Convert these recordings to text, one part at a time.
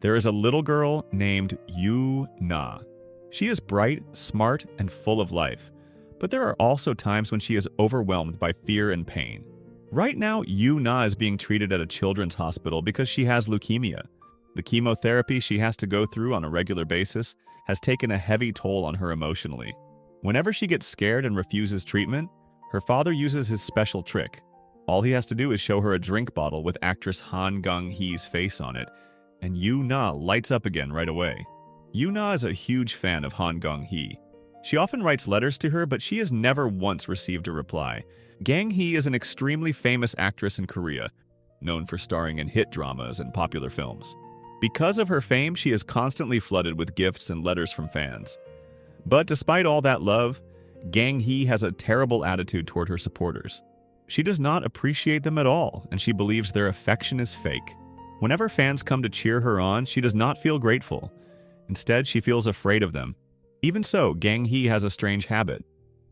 There is a little girl named Yu-na. She is bright, smart, and full of life. But there are also times when she is overwhelmed by fear and pain. Right now, Yu-na is being treated at a children's hospital because she has leukemia. The chemotherapy she has to go through on a regular basis has taken a heavy toll on her emotionally. Whenever she gets scared and refuses treatment, her father uses his special trick. All he has to do is show her a drink bottle with actress Han Gang-hee's face on it, and Yu-na lights up again right away. Yu-na is a huge fan of Han Gang-hee. She often writes letters to her, but she has never once received a reply. Gang-hee is an extremely famous actress in Korea, known for starring in hit dramas and popular films. Because of her fame, she is constantly flooded with gifts and letters from fans. But despite all that love, Gang-hee has a terrible attitude toward her supporters. She does not appreciate them at all, and she believes their affection is fake. Whenever fans come to cheer her on, she does not feel grateful. Instead, she feels afraid of them. Even so, Gang-hee has a strange habit.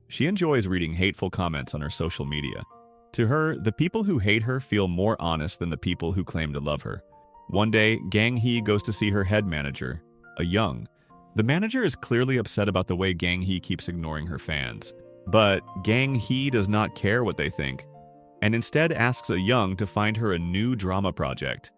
She enjoys reading hateful comments on her social media. To her, the people who hate her feel more honest than the people who claim to love her. One day, Gang-hee goes to see her head manager, Young. The manager is clearly upset about the way Gang-hee keeps ignoring her fans. But Gang-hee does not care what they think, and instead asks Young to find her a new drama project.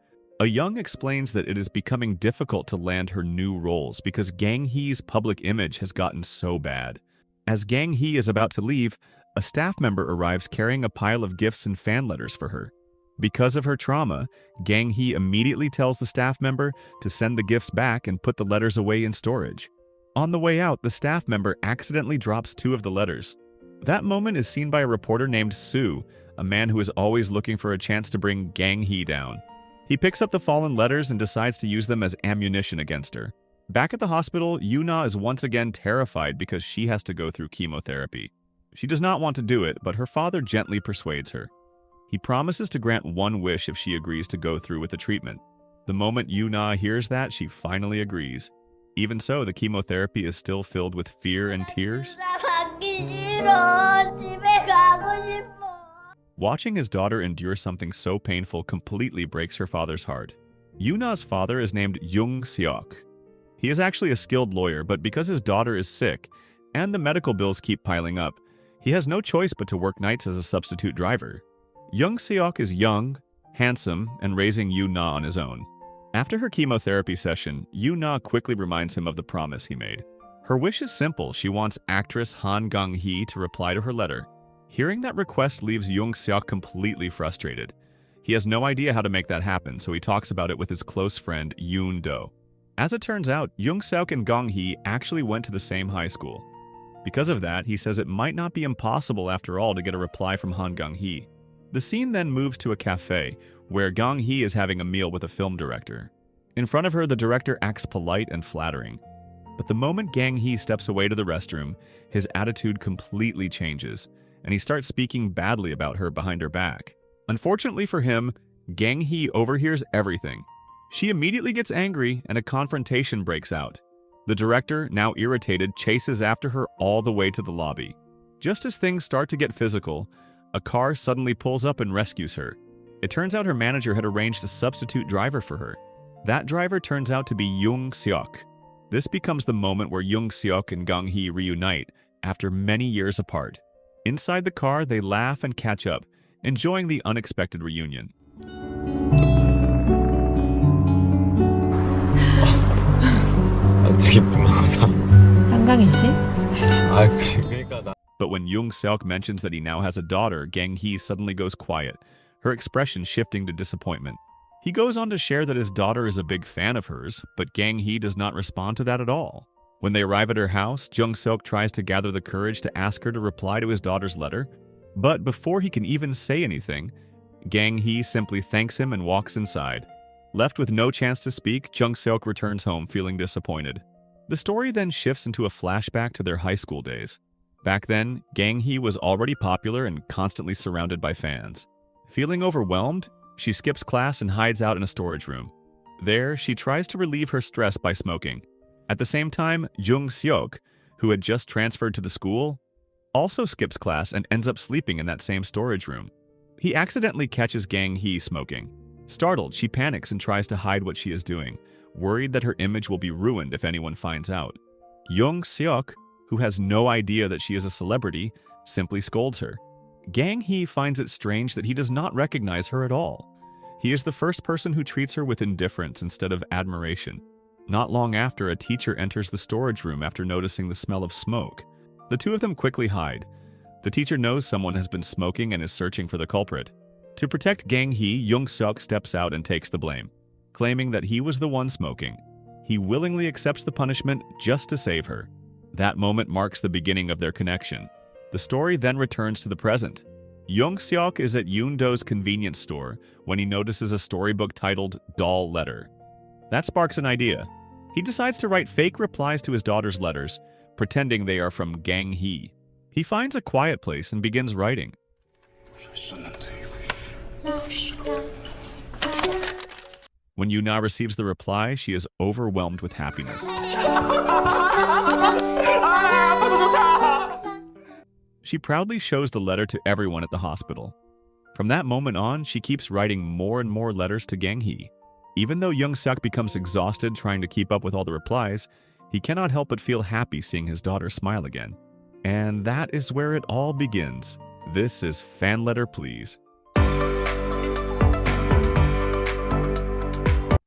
Young explains that it is becoming difficult to land her new roles because Gang-hee's public image has gotten so bad. As Gang-hee is about to leave, a staff member arrives carrying a pile of gifts and fan letters for her. Because of her trauma, Gang-hee immediately tells the staff member to send the gifts back and put the letters away in storage. On the way out, the staff member accidentally drops 2 of the letters. That moment is seen by a reporter named Soo, a man who is always looking for a chance to bring Gang-hee down. He picks up the fallen letters and decides to use them as ammunition against her. Back at the hospital, Yu-na is once again terrified because she has to go through chemotherapy. She does not want to do it, but her father gently persuades her. He promises to grant one wish if she agrees to go through with the treatment. The moment Yu-na hears that, she finally agrees. Even so, the chemotherapy is still filled with fear and tears. Watching his daughter endure something so painful completely breaks her father's heart. Yu-na's father is named Jung-seok. He is actually a skilled lawyer, but because his daughter is sick and the medical bills keep piling up, he has no choice but to work nights as a substitute driver. Jung-seok is young, handsome, and raising Yu-na on his own. After her chemotherapy session, Yu-na quickly reminds him of the promise he made. Her wish is simple. She wants actress Han Gang-hee to reply to her letter. Hearing that request leaves Jung-seok completely frustrated. He has no idea how to make that happen, so he talks about it with his close friend Yoon-do. As it turns out, Jung-seok and Gang-hee actually went to the same high school. Because of that, he says it might not be impossible after all to get a reply from Han Gang-hee. The scene then moves to a cafe, where Gang-hee is having a meal with a film director. In front of her, the director acts polite and flattering. But the moment Gang-hee steps away to the restroom, his attitude completely changes, and he starts speaking badly about her behind her back. Unfortunately for him, Gang-hee overhears everything. She immediately gets angry, and a confrontation breaks out. The director, now irritated, chases after her all the way to the lobby. Just as things start to get physical, a car suddenly pulls up and rescues her. It turns out her manager had arranged a substitute driver for her. That driver turns out to be Jung-seok. This becomes the moment where Jung-seok and Gang-hee reunite after many years apart. Inside the car, they laugh and catch up, enjoying the unexpected reunion. 되게 민망하다. 한강희 씨? 그러니까 But when Jung-seok mentions that he now has a daughter, Gang-hee suddenly goes quiet, her expression shifting to disappointment. He goes on to share that his daughter is a big fan of hers, but Gang-hee does not respond to that at all. When they arrive at her house, Jung-seok tries to gather the courage to ask her to reply to his daughter's letter. But before he can even say anything, Gang-hee simply thanks him and walks inside. Left with no chance to speak, Jung-seok returns home feeling disappointed. The story then shifts into a flashback to their high school days. Back then, Gang-hee was already popular and constantly surrounded by fans. Feeling overwhelmed, she skips class and hides out in a storage room. There, she tries to relieve her stress by smoking. At the same time, Jung-seok, who had just transferred to the school, also skips class and ends up sleeping in that same storage room. He accidentally catches Gang-hee smoking. Startled, she panics and tries to hide what she is doing, worried that her image will be ruined if anyone finds out. Jung-seok, who has no idea that she is a celebrity, simply scolds her. Gang-hee finds it strange that he does not recognize her at all. He is the first person who treats her with indifference instead of admiration. Not long after, a teacher enters the storage room after noticing the smell of smoke. The two of them quickly hide. The teacher knows someone has been smoking and is searching for the culprit. To protect Gang-hee, Jung-seok steps out and takes the blame, claiming that he was the one smoking. He willingly accepts the punishment just to save her. That moment marks the beginning of their connection. The story then returns to the present. Jung-seok is at Yoon-do's convenience store when he notices a storybook titled Doll Letter. That sparks an idea. He decides to write fake replies to his daughter's letters, pretending they are from Gang-hee. He finds a quiet place and begins writing. When Yoona receives the reply, she is overwhelmed with happiness. She proudly shows the letter to everyone at the hospital. From that moment on, she keeps writing more and more letters to Gang-hee. Even though Jung-seok becomes exhausted trying to keep up with all the replies, he cannot help but feel happy seeing his daughter smile again. And that is where it all begins. This is Fan Letter Please.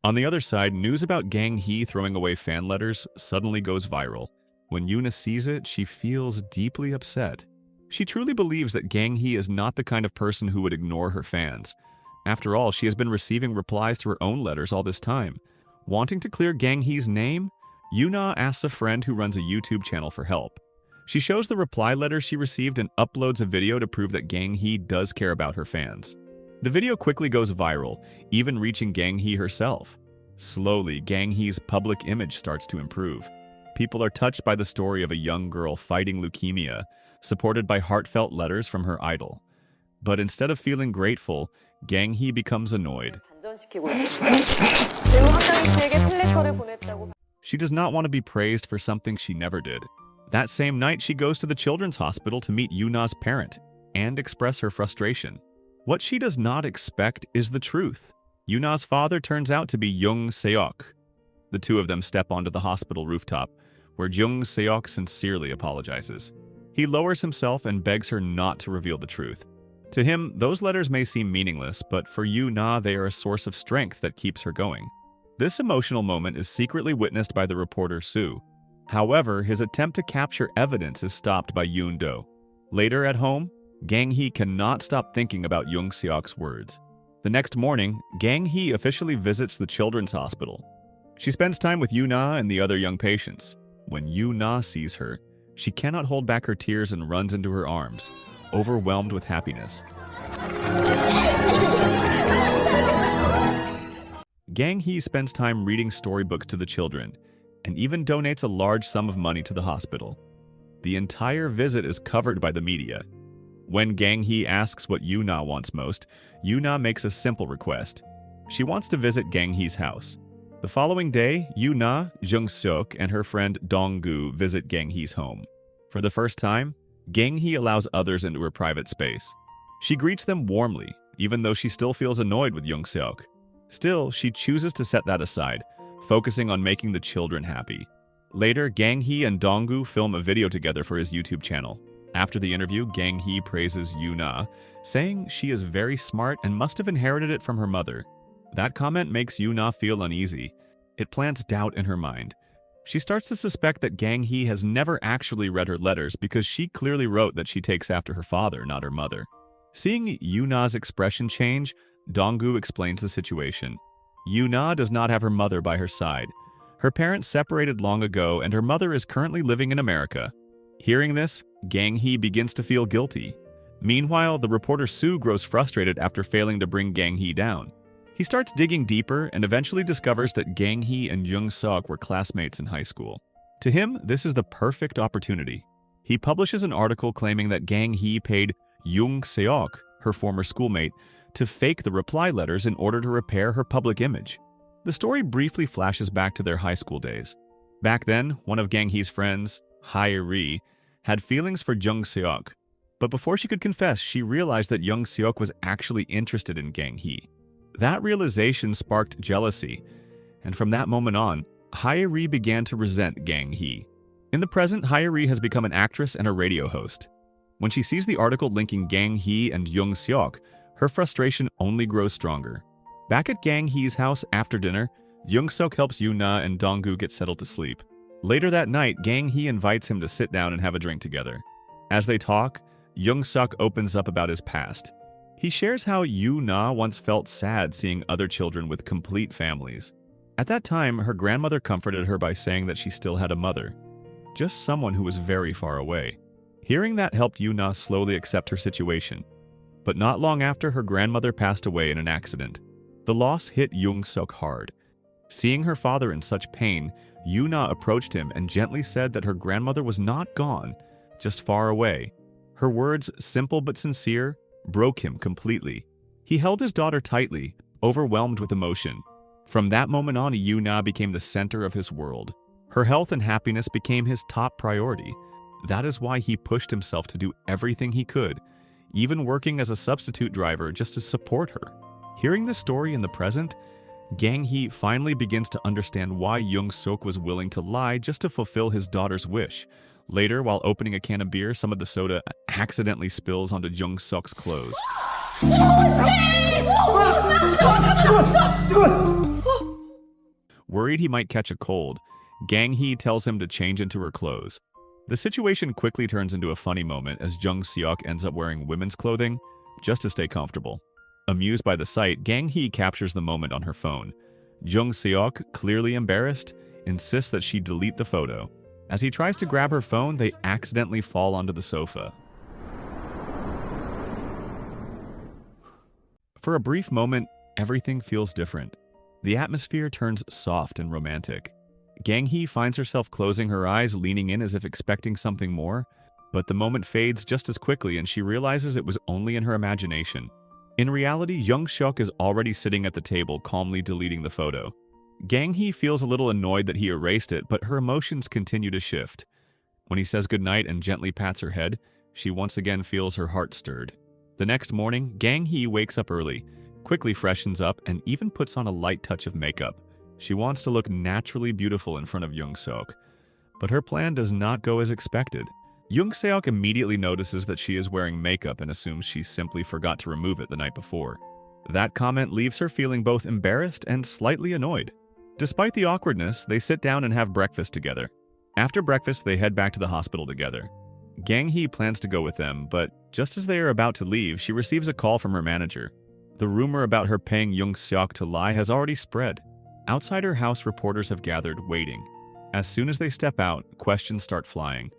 On the other side, news about Gang-hee throwing away fan letters suddenly goes viral. When Yoona sees it, she feels deeply upset. She truly believes that Gang-hee is not the kind of person who would ignore her fans. After all, she has been receiving replies to her own letters all this time. Wanting to clear Gang-hee's name, Yoona asks a friend who runs a YouTube channel for help. She shows the reply letter she received and uploads a video to prove that Gang-hee does care about her fans. The video quickly goes viral, even reaching Gang-hee herself. Slowly, Gang-hee's public image starts to improve. People are touched by the story of a young girl fighting leukemia, supported by heartfelt letters from her idol. But instead of feeling grateful, Gang-hee becomes annoyed. She does not want to be praised for something she never did. That same night, she goes to the children's hospital to meet Yoona's parent and express her frustration. What she does not expect is the truth. Yoona's father turns out to be Jung-seok. The two of them step onto the hospital rooftop, where Jung-seok sincerely apologizes. He lowers himself and begs her not to reveal the truth. To him, those letters may seem meaningless, but for Yoona, they are a source of strength that keeps her going. This emotional moment is secretly witnessed by the reporter Soo. However, his attempt to capture evidence is stopped by Yoon-do. Later at home, Gang-hee cannot stop thinking about Jung-seok's words. The next morning, Gang-hee officially visits the children's hospital. She spends time with Yoona and the other young patients. When Yoona sees her, she cannot hold back her tears and runs into her arms, overwhelmed with happiness. Gang-hee spends time reading storybooks to the children, and even donates a large sum of money to the hospital. The entire visit is covered by the media. When Gang-hee asks what Yoona wants most, Yoona makes a simple request. She wants to visit Gang-hee's house. The following day, Yoona, Jung-seok, and her friend Dong-gu visit Gang-hee's home. For the first time, Gang-hee allows others into her private space. She greets them warmly, even though she still feels annoyed with Jung-seok. Still, she chooses to set that aside, focusing on making the children happy. Later, Gang-hee and Dong-gu film a video together for his YouTube channel. After the interview, Gang-hee praises Yoona, saying she is very smart and must have inherited it from her mother. That comment makes Yoona feel uneasy. It plants doubt in her mind. She starts to suspect that Gang-hee has never actually read her letters because she clearly wrote that she takes after her father, not her mother. Seeing Yoona's expression change, Dong-gu explains the situation. Yoona does not have her mother by her side. Her parents separated long ago and her mother is currently living in America. Hearing this, Gang-hee begins to feel guilty. Meanwhile, the reporter Soo grows frustrated after failing to bring Gang-hee down. He starts digging deeper and eventually discovers that Gang-hee and Jung-seok were classmates in high school. To him, this is the perfect opportunity. He publishes an article claiming that Gang-hee paid Jung-seok, her former schoolmate, to fake the reply letters in order to repair her public image. The story briefly flashes back to their high school days. Back then, one of Gang-hee's friends, Hae-ri, had feelings for Jung-seok. But before she could confess, she realized that Jung-seok was actually interested in Gang-hee. That realization sparked jealousy, and from that moment on, Hyeri began to resent Gang-hee. In the present, Hyeri has become an actress and a radio host. When she sees the article linking Gang-hee and Jung-seok, her frustration only grows stronger. Back at Gang-hee's house after dinner, Jung-seok helps Yoo-na and Dong-gu get settled to sleep. Later that night, Gang-hee invites him to sit down and have a drink together. As they talk, Jung-seok opens up about his past. He shares how Yoo-na once felt sad seeing other children with complete families. At that time, her grandmother comforted her by saying that she still had a mother, just someone who was very far away. Hearing that helped Yoo-na slowly accept her situation. But not long after, her grandmother passed away in an accident. The loss hit Jung-seok hard. Seeing her father in such pain, Yoo-na approached him and gently said that her grandmother was not gone, just far away. Her words, simple but sincere, broke him completely. He held his daughter tightly, overwhelmed with emotion. From that moment on, Yoo-na became the center of his world. Her health and happiness became his top priority. That is why he pushed himself to do everything he could, even working as a substitute driver just to support her. Hearing this story in the present, Gang-hee finally begins to understand why Jung-seok was willing to lie just to fulfill his daughter's wish. Later, while opening a can of beer, some of the soda accidentally spills onto Jung-seok's clothes. Worried he might catch a cold, Gang-hee tells him to change into her clothes. The situation quickly turns into a funny moment as Jung-seok ends up wearing women's clothing just to stay comfortable. Amused by the sight, Gang-hee captures the moment on her phone. Jung-seok, clearly embarrassed, insists that she delete the photo. As he tries to grab her phone, they accidentally fall onto the sofa. For a brief moment, everything feels different. The atmosphere turns soft and romantic. Gang-hee finds herself closing her eyes, leaning in as if expecting something more, but the moment fades just as quickly and she realizes it was only in her imagination. In reality, Jung-seok is already sitting at the table, calmly deleting the photo. Gang-hee feels a little annoyed that he erased it, but her emotions continue to shift. When he says goodnight and gently pats her head, she once again feels her heart stirred. The next morning, Gang-hee wakes up early, quickly freshens up, and even puts on a light touch of makeup. She wants to look naturally beautiful in front of Jung-seok, but her plan does not go as expected. Jung-seok immediately notices that she is wearing makeup and assumes she simply forgot to remove it the night before. That comment leaves her feeling both embarrassed and slightly annoyed. Despite the awkwardness, they sit down and have breakfast together. After breakfast, they head back to the hospital together. Gang-hee plans to go with them, but just as they are about to leave, she receives a call from her manager. The rumor about her paying Jung-seok to lie has already spread. Outside her house, reporters have gathered, waiting. As soon as they step out, questions start flying.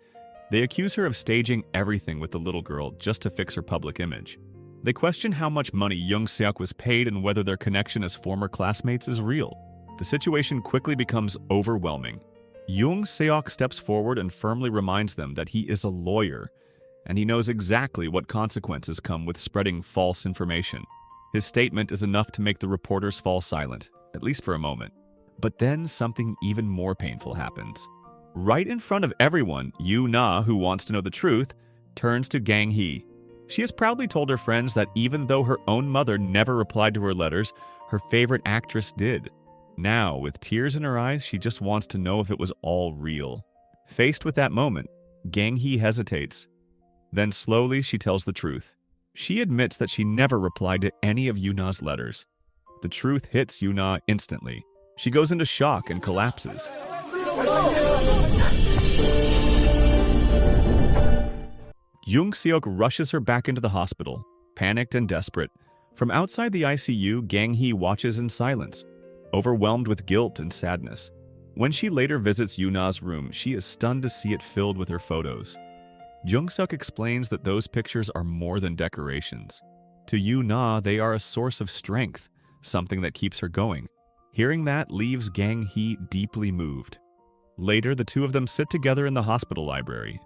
They accuse her of staging everything with the little girl just to fix her public image. They question how much money Jung-seok was paid and whether their connection as former classmates is real. The situation quickly becomes overwhelming. Jung-seok steps forward and firmly reminds them that he is a lawyer, and he knows exactly what consequences come with spreading false information. His statement is enough to make the reporters fall silent, at least for a moment. But then something even more painful happens. Right in front of everyone, Yoo-na, who wants to know the truth, turns to Gang-hee. She has proudly told her friends that even though her own mother never replied to her letters, her favorite actress did. Now, with tears in her eyes, she just wants to know if it was all real. Faced with that moment, Gang-hee hesitates. Then slowly she tells the truth. She admits that she never replied to any of Yoo-na's letters. The truth hits Yoo-na instantly. She goes into shock and collapses. Jung-seok rushes her back into the hospital, panicked and desperate. From outside the ICU, Gang-hee watches in silence, overwhelmed with guilt and sadness. When she later visits Yoo-na's room, she is stunned to see it filled with her photos. Jung-seok explains that those pictures are more than decorations. To Yoo-na, they are a source of strength, something that keeps her going. Hearing that leaves Gang-hee deeply moved. Later, the two of them sit together in the hospital library.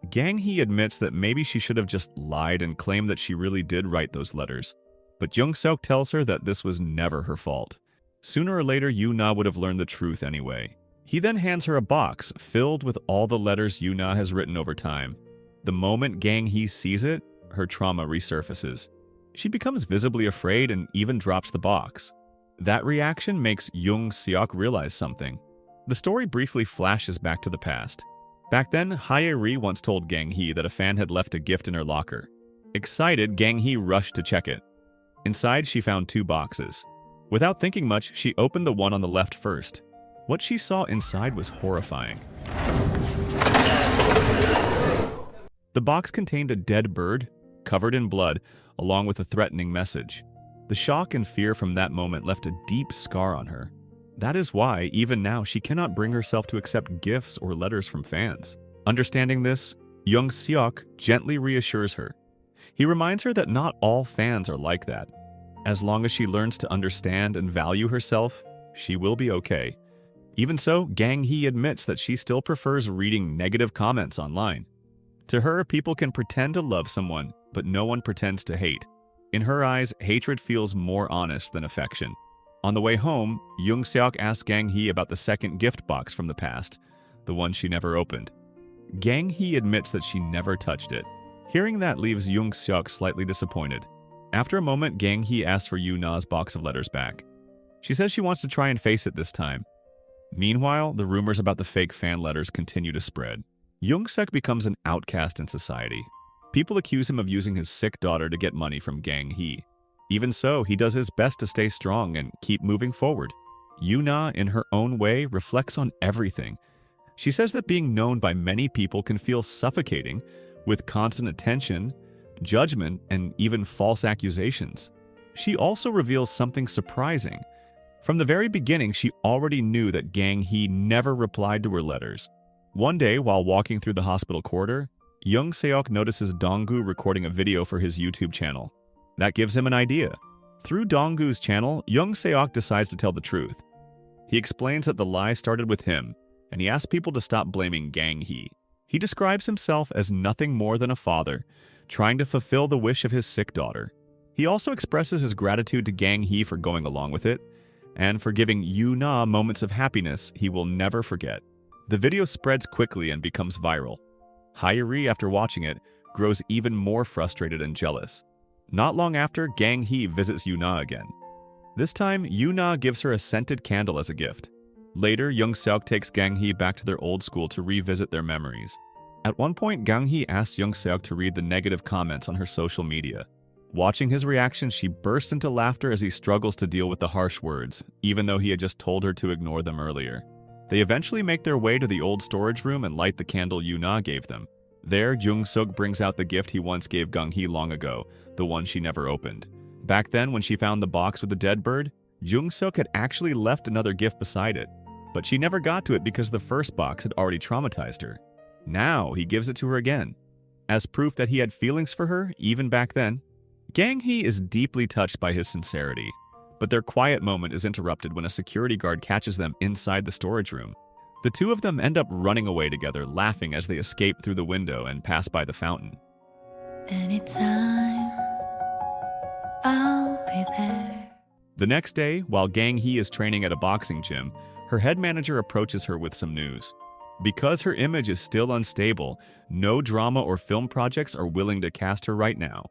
Gang-hee admits that maybe she should have just lied and claimed that she really did write those letters. But Jung-seok tells her that this was never her fault. Sooner or later, Yoo-na would have learned the truth anyway. He then hands her a box filled with all the letters Yoo-na has written over time. The moment Gang-hee sees it, her trauma resurfaces. She becomes visibly afraid and even drops the box. That reaction makes Jung Seok realize something. The story briefly flashes back to the past. Back then, Hae-ri once told Gang-hee that a fan had left a gift in her locker. Excited, Gang-hee rushed to check it. Inside, she found 2 boxes. Without thinking much, she opened the one on the left first. What she saw inside was horrifying. The box contained a dead bird, covered in blood, along with a threatening message. The shock and fear from that moment left a deep scar on her. That is why, even now, she cannot bring herself to accept gifts or letters from fans. Understanding this, Jung Seok gently reassures her. He reminds her that not all fans are like that. As long as she learns to understand and value herself, she will be okay. Even so, Gang-hee admits that she still prefers reading negative comments online. To her, people can pretend to love someone, but no one pretends to hate. In her eyes, hatred feels more honest than affection. On the way home, Jung Seok asks Gang-hee about the second gift box from the past, the one she never opened. Gang-hee admits that she never touched it. Hearing that leaves Jung Seok slightly disappointed. After a moment, Gang-hee asks for Yoo-na's box of letters back. She says she wants to try and face it this time. Meanwhile, the rumors about the fake fan letters continue to spread. Jung Seok becomes an outcast in society. People accuse him of using his sick daughter to get money from Gang-hee. Even so, he does his best to stay strong and keep moving forward. Yoo-na, in her own way, reflects on everything. She says that being known by many people can feel suffocating, with constant attention, judgment, and even false accusations. She also reveals something surprising. From the very beginning, she already knew that Gang-hee never replied to her letters. One day, while walking through the hospital corridor, Jung Seok notices Donggu recording a video for his YouTube channel. That gives him an idea. Through Donggu's channel, Jung Seok decides to tell the truth. He explains that the lie started with him, and he asks people to stop blaming Gang-hee. He describes himself as nothing more than a father, trying to fulfill the wish of his sick daughter. He also expresses his gratitude to Gang-hee for going along with it, and for giving Yoo-na moments of happiness he will never forget. The video spreads quickly and becomes viral. Hae-ri, after watching it, grows even more frustrated and jealous. Not long after, Gang-hee visits Yoo-na again. This time, Yoo-na gives her a scented candle as a gift. Later, Jung Seok takes Gang-hee back to their old school to revisit their memories. At one point, Gang-hee asks Jung Seok to read the negative comments on her social media. Watching his reaction, she bursts into laughter as he struggles to deal with the harsh words, even though he had just told her to ignore them earlier. They eventually make their way to the old storage room and light the candle Yoo-na gave them. There, Jung Seok brings out the gift he once gave Gang-hee long ago, the one she never opened. Back then, when she found the box with the dead bird, Jung Seok had actually left another gift beside it, but she never got to it because the first box had already traumatized her. Now, he gives it to her again, as proof that he had feelings for her even back then. Gang-hee is deeply touched by his sincerity, but their quiet moment is interrupted when a security guard catches them inside the storage room. The two of them end up running away together, laughing as they escape through the window and pass by the fountain. Anytime, I'll be there. The next day, while Gang-hee is training at a boxing gym, her head manager approaches her with some news. Because her image is still unstable, no drama or film projects are willing to cast her right now.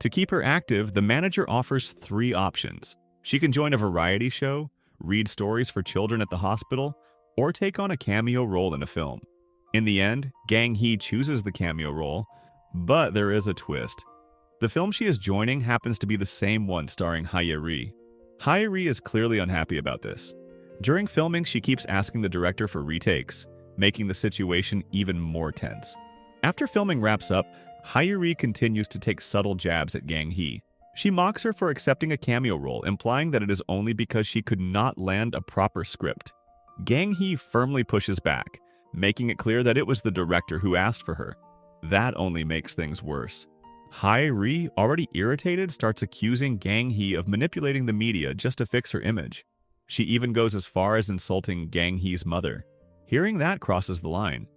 To keep her active, the manager offers 3 options. She can join a variety show, read stories for children at the hospital, or take on a cameo role in a film. In the end, Gang-hee chooses the cameo role, but there is a twist. The film she is joining happens to be the same one starring Hae-ri. Hae-ri is clearly unhappy about this. During filming, she keeps asking the director for retakes, making the situation even more tense. After filming wraps up, Hae-ri continues to take subtle jabs at Gang-hee. She mocks her for accepting a cameo role, implying that it is only because she could not land a proper script. Gang-hee firmly pushes back, making it clear that it was the director who asked for her. That only makes things worse. Hae-ri, already irritated, starts accusing Gang-hee of manipulating the media just to fix her image. She even goes as far as insulting Gang-hee's mother. Hearing that crosses the line.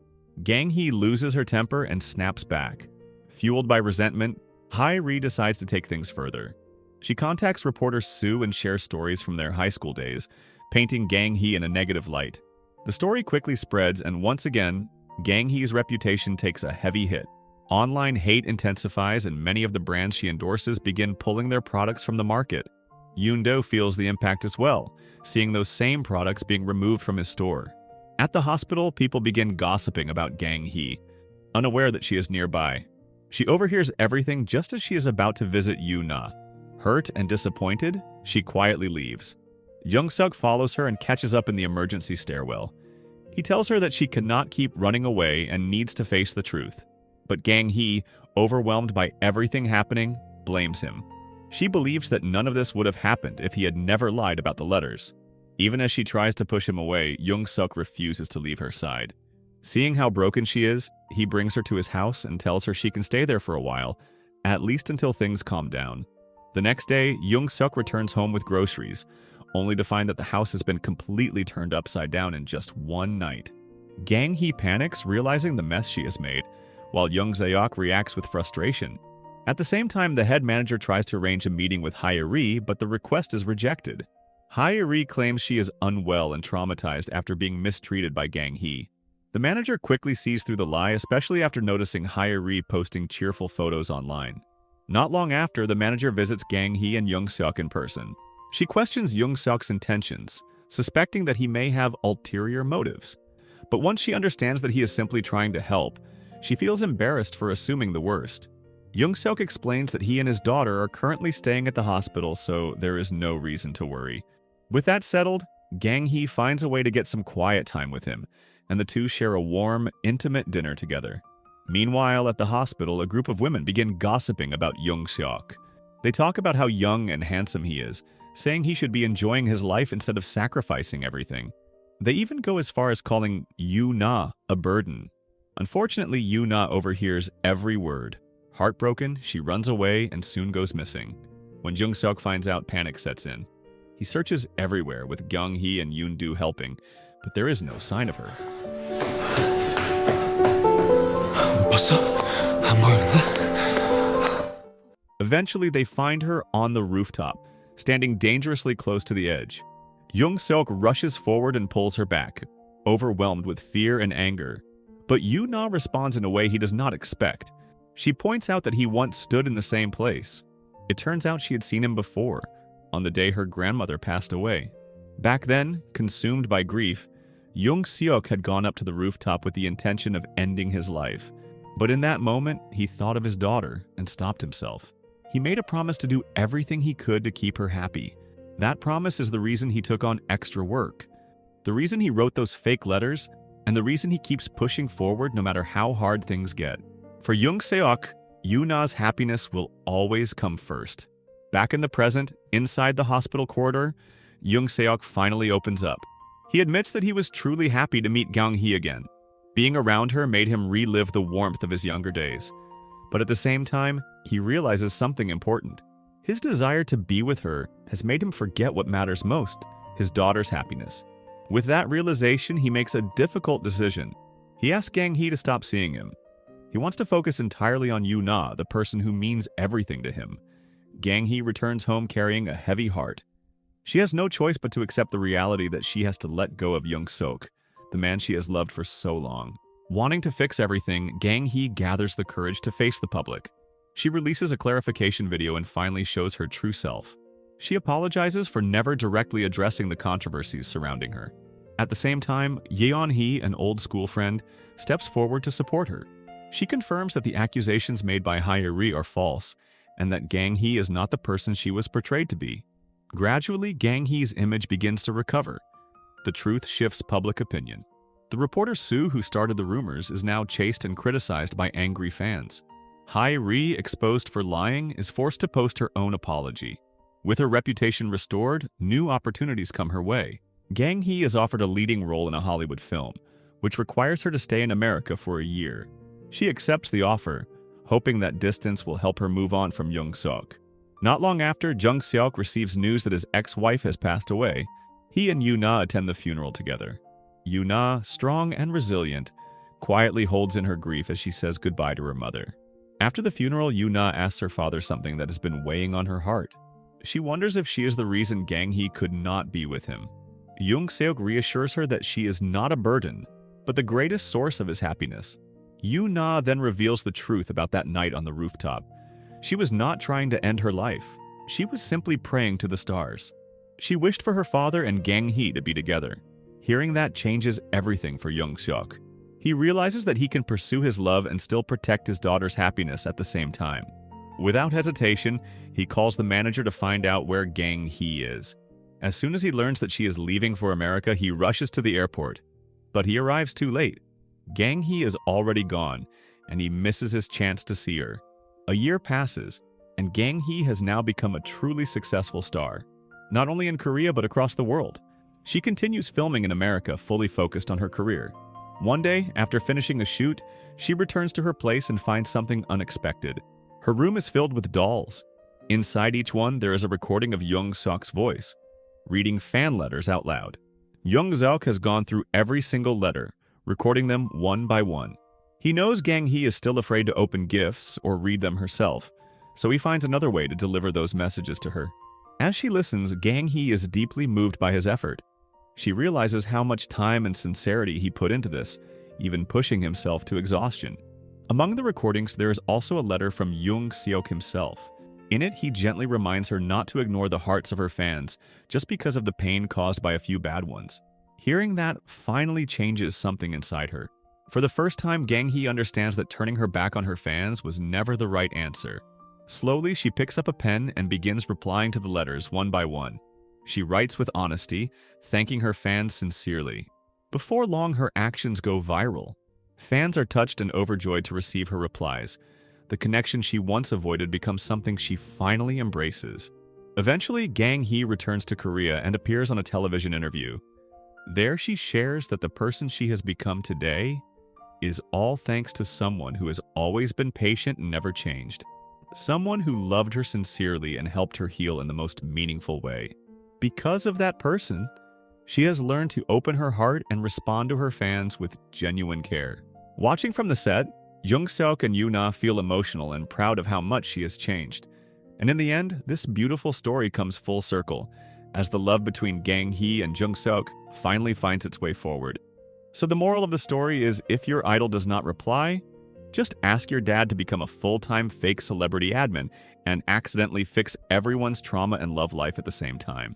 Gang-hee loses her temper and snaps back. Fueled by resentment, Hae-ri decides to take things further. She contacts reporter Sue and shares stories from their high school days, painting Gang-hee in a negative light. The story quickly spreads, and once again, Gang-hee's reputation takes a heavy hit. Online hate intensifies, and many of the brands she endorses begin pulling their products from the market. Yoon-do feels the impact as well, seeing those same products being removed from his store. At the hospital, people begin gossiping about Gang-hee, unaware that she is nearby. She overhears everything just as she is about to visit Yoon-na. Hurt and disappointed, she quietly leaves. Young-suk follows her and catches up in the emergency stairwell. He tells her that she cannot keep running away and needs to face the truth. But Gang-hee, overwhelmed by everything happening, blames him. She believes that none of this would have happened if he had never lied about the letters. Even as she tries to push him away, Young-suk refuses to leave her side. Seeing how broken she is, he brings her to his house and tells her she can stay there for a while, at least until things calm down. The next day, Young-suk returns home with groceries, only to find that the house has been completely turned upside down in just one night. Gang-hee panics, realizing the mess she has made, while Young-seok reacts with frustration. At the same time, the head manager tries to arrange a meeting with Hae-ri, but the request is rejected. Hae-ri claims she is unwell and traumatized after being mistreated by Gang-hee. The manager quickly sees through the lie, especially after noticing Hae-ri posting cheerful photos online. Not long after, the manager visits Gang-hee and Young-seok in person. She questions Young-seok's intentions, suspecting that he may have ulterior motives. But once she understands that he is simply trying to help, she feels embarrassed for assuming the worst. Young-seok explains that he and his daughter are currently staying at the hospital, so there is no reason to worry. With that settled, Gang-hee finds a way to get some quiet time with him, and the two share a warm, intimate dinner together. Meanwhile, at the hospital, a group of women begin gossiping about Young-seok. They talk about how young and handsome he is, saying he should be enjoying his life instead of sacrificing everything. They even go as far as calling Yoon-na a burden. Unfortunately, Yoon-na overhears every word. Heartbroken, she runs away and soon goes missing. When Young-seok finds out, panic sets in. He searches everywhere, with Gang-hee and Yoon-do helping, but there is no sign of her. Eventually, they find her on the rooftop, standing dangerously close to the edge. Young-seok rushes forward and pulls her back, overwhelmed with fear and anger. But Yoon-na responds in a way he does not expect. She points out that he once stood in the same place. It turns out she had seen him before, on the day her grandmother passed away. Back then, consumed by grief, Young-seok had gone up to the rooftop with the intention of ending his life. But in that moment, he thought of his daughter and stopped himself. He made a promise to do everything he could to keep her happy. That promise is the reason he took on extra work, the reason he wrote those fake letters, and the reason he keeps pushing forward no matter how hard things get. For Young-seok, Yoon-na's happiness will always come first. Back in the present, inside the hospital corridor, Young-seok finally opens up. He admits that he was truly happy to meet Gang-hee again. Being around her made him relive the warmth of his younger days. But at the same time, he realizes something important. His desire to be with her has made him forget what matters most, his daughter's happiness. With that realization, he makes a difficult decision. He asks Gang-hee to stop seeing him. He wants to focus entirely on Yoon-na, the person who means everything to him. Gang-hee returns home carrying a heavy heart. She has no choice but to accept the reality that she has to let go of Young-seok, the man she has loved for so long. Wanting to fix everything, Gang-hee gathers the courage to face the public. She releases a clarification video and finally shows her true self. She apologizes for never directly addressing the controversies surrounding her. At the same time, Yeon-hee, an old school friend, steps forward to support her. She confirms that the accusations made by Hae-ri are false, and that Gang-hee is not the person she was portrayed to be. Gradually, Gang-hee's image begins to recover. The truth shifts public opinion. The reporter Soo, who started the rumors, is now chased and criticized by angry fans. Hae-ri, exposed for lying, is forced to post her own apology. With her reputation restored, new opportunities come her way. Gang-hee is offered a leading role in a Hollywood film, which requires her to stay in America for a year. She accepts the offer, hoping that distance will help her move on from Young-seok. Not long after, Jung-seok receives news that his ex-wife has passed away. He and Yoon-na attend the funeral together. Yoon-na, strong and resilient, quietly holds in her grief as she says goodbye to her mother. After the funeral, Yoon-na asks her father something that has been weighing on her heart. She wonders if she is the reason Gang-hee could not be with him. Jung-seok reassures her that she is not a burden, but the greatest source of his happiness. Yoon-na then reveals the truth about that night on the rooftop. She was not trying to end her life. she was simply praying to the stars. She wished for her father and Gang-hee to be together. Hearing that changes everything for Young-seok. He realizes that he can pursue his love and still protect his daughter's happiness at the same time. Without hesitation, he calls the manager to find out where Gang-hee is. As soon as he learns that she is leaving for America, he rushes to the airport. But he arrives too late. Gang-hee is already gone, and he misses his chance to see her. A year passes, and Gang-hee has now become a truly successful star, not only in Korea but across the world. She continues filming in America, fully focused on her career. One day, after finishing a shoot, she returns to her place and finds something unexpected. Her room is filled with dolls. Inside each one, there is a recording of Young-seok's voice, reading fan letters out loud. Young-seok has gone through every single letter, recording them one by one. He knows Gang-hee is still afraid to open gifts or read them herself, so he finds another way to deliver those messages to her. As she listens, Gang-hee is deeply moved by his effort. She realizes how much time and sincerity he put into this, even pushing himself to exhaustion. Among the recordings, there is also a letter from Young-seok himself. In it, he gently reminds her not to ignore the hearts of her fans just because of the pain caused by a few bad ones. Hearing that finally changes something inside her. For the first time, Gang-hee understands that turning her back on her fans was never the right answer. Slowly, she picks up a pen and begins replying to the letters one by one. She writes with honesty, thanking her fans sincerely. Before long, her actions go viral. Fans are touched and overjoyed to receive her replies. The connection she once avoided becomes something she finally embraces. Eventually, Gang-hee returns to Korea and appears on a television interview. There she shares that the person she has become today is all thanks to someone who has always been patient and never changed. Someone who loved her sincerely and helped her heal in the most meaningful way. Because of that person, she has learned to open her heart and respond to her fans with genuine care. Watching from the set, Young-seok and Yoo-na feel emotional and proud of how much she has changed. And in the end, this beautiful story comes full circle, as the love between Gang-hee and Young-seok finally finds its way forward. So the moral of the story is, if your idol does not reply, just ask your dad to become a full-time fake celebrity admin and accidentally fix everyone's trauma and love life at the same time.